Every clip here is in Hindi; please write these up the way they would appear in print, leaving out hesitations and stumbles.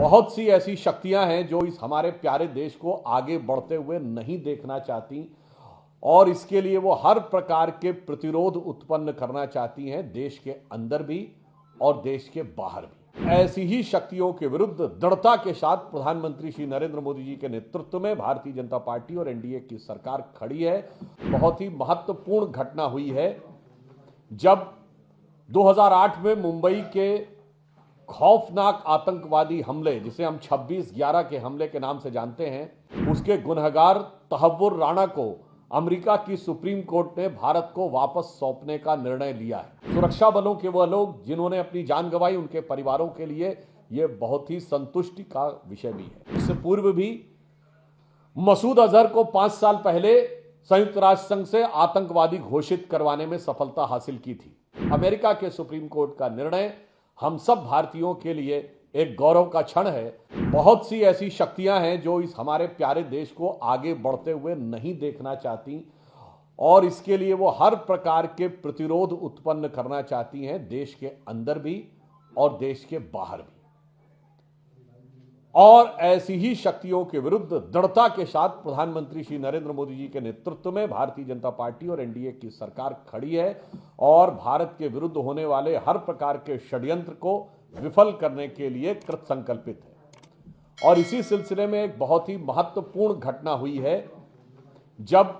बहुत सी ऐसी शक्तियां हैं जो इस हमारे प्यारे देश को आगे बढ़ते हुए नहीं देखना चाहती और इसके लिए वो हर प्रकार के प्रतिरोध उत्पन्न करना चाहती हैं, देश के अंदर भी और देश के बाहर भी। ऐसी ही शक्तियों के विरुद्ध दृढ़ता के साथ प्रधानमंत्री श्री नरेंद्र मोदी जी के नेतृत्व में भारतीय जनता पार्टी और एनडीए की सरकार खड़ी है। बहुत ही महत्वपूर्ण घटना हुई है जब 2008 में मुंबई के खौफनाक आतंकवादी हमले, जिसे हम 26/11 के हमले के नाम से जानते हैं, उसके गुनहगार तहव्वुर राणा को अमेरिका की सुप्रीम कोर्ट ने भारत को वापस सौंपने का निर्णय लिया है। सुरक्षा बलों के वह लोग जिन्होंने अपनी जान गंवाई, उनके परिवारों के लिए यह बहुत ही संतुष्टि का विषय भी है। इससे पूर्व भी मसूद अजहर को 5 साल पहले संयुक्त राष्ट्र संघ से आतंकवादी घोषित करवाने में सफलता हासिल की थी। अमेरिका के सुप्रीम कोर्ट का निर्णय हम सब भारतीयों के लिए एक गौरव का क्षण है। बहुत सी ऐसी शक्तियां हैं जो इस हमारे प्यारे देश को आगे बढ़ते हुए नहीं देखना चाहती और इसके लिए वो हर प्रकार के प्रतिरोध उत्पन्न करना चाहती हैं, देश के अंदर भी और देश के बाहर भी। और ऐसी ही शक्तियों के विरुद्ध दृढ़ता के साथ प्रधानमंत्री श्री नरेंद्र मोदी जी के नेतृत्व में भारतीय जनता पार्टी और एनडीए की सरकार खड़ी है और भारत के विरुद्ध होने वाले हर प्रकार के षड्यंत्र को विफल करने के लिए कृत संकल्पित है। और इसी सिलसिले में एक बहुत ही महत्वपूर्ण घटना हुई है जब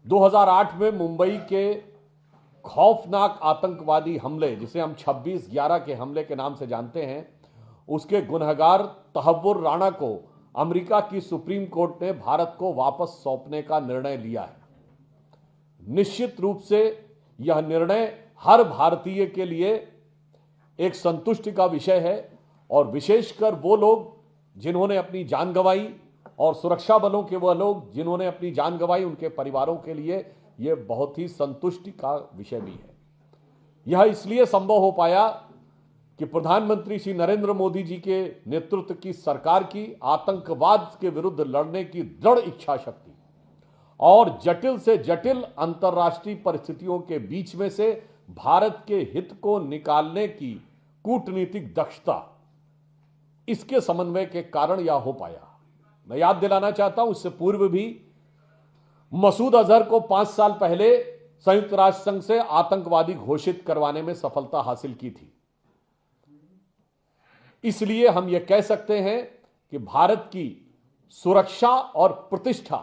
2008 में मुंबई के खौफनाक आतंकवादी हमले, जिसे हम 26/11 के हमले के नाम से जानते हैं, उसके गुनहगार तहव्वुर राणा को अमेरिका की सुप्रीम कोर्ट ने भारत को वापस सौंपने का निर्णय लिया है। निश्चित रूप से यह निर्णय हर भारतीय के लिए एक संतुष्टि का विषय है और विशेषकर वो लोग जिन्होंने अपनी जान गंवाई और सुरक्षा बलों के वह लोग जिन्होंने अपनी जान गंवाई, उनके परिवारों के लिए यह बहुत ही संतुष्टि का विषय भी है। यह इसलिए संभव हो पाया कि प्रधानमंत्री श्री नरेंद्र मोदी जी के नेतृत्व की सरकार की आतंकवाद के विरुद्ध लड़ने की दृढ़ इच्छा शक्ति और जटिल से जटिल अंतर्राष्ट्रीय परिस्थितियों के बीच में से भारत के हित को निकालने की कूटनीतिक दक्षता, इसके समन्वय के कारण यह हो पाया। मैं याद दिलाना चाहता हूं, इससे पूर्व भी मसूद अजहर को 5 साल पहले संयुक्त राष्ट्र संघ से आतंकवादी घोषित करवाने में सफलता हासिल की थी। इसलिए हम यह कह सकते हैं कि भारत की सुरक्षा और प्रतिष्ठा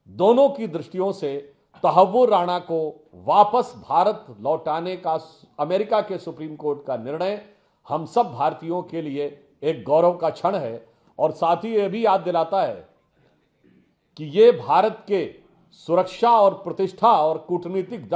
दोनों की दृष्टियों से तहव्वुर राणा को वापस भारत लौटाने का अमेरिका के सुप्रीम कोर्ट का निर्णय हम सब भारतीयों के लिए एक गौरव का क्षण है और साथ ही यह भी याद दिलाता है कि यह भारत के सुरक्षा और प्रतिष्ठा और कूटनीतिक